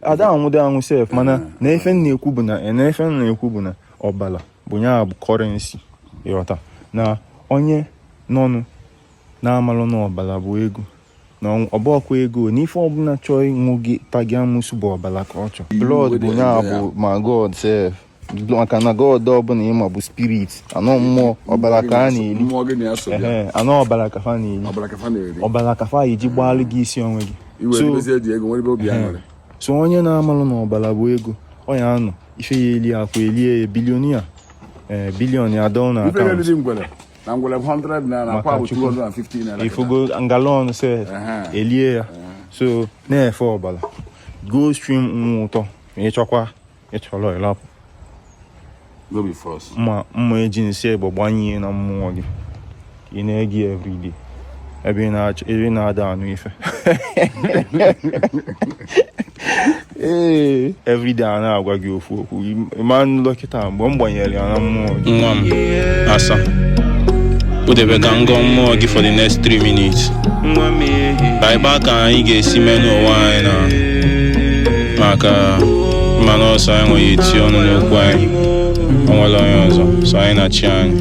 ada anwụde anwụ sef mana na efe na-ekwu bụ na ọbala bụ ya bụ kọrensị ịghọta na onye nọnụ na-amalụ na ọbala bụ ego na ọbọkwa ego na ife ọbụla chọọ ịṅụ gị tagi amụsụ bụ ọbala ka ọ chọọ blood bụ ya bụ ma god sef maka na god ọbụla ịma bụ spirit anọ mmụọ ọbara ka a na-eli anọ ọbara ka fa na-eli ọbara ka fa iji gbalụ gị isi onwe gị so onye na-amalụ na ọbara bụ ego ọ ya anọ ife ya eli akwa elie bilionia bilion ya dọ na akaụntụ ifugo ngalon se elie ya so na-efe ọbara go stream nwa ụtọ ma ịchọrọ ịlapụ mma eji nsị egbe gbanye na mmụọ gị ị na-egi everyday ebe ị na-ada anụ ife ee everyday a na-agwa gị ofu okwu ịma dọkịta mgbe m gbanyere ya na mmụọ gị nwa m asa kpụdebe ka ngọ mmụọ gị for the next 3 minutes ka ebe ka anyị ga-esi mee n'ụwa anyị na maka mmanụ ọsọ enweghị eti ọnụ n'okwu anyị o nwere onye ọzọ so anyị na chi anyị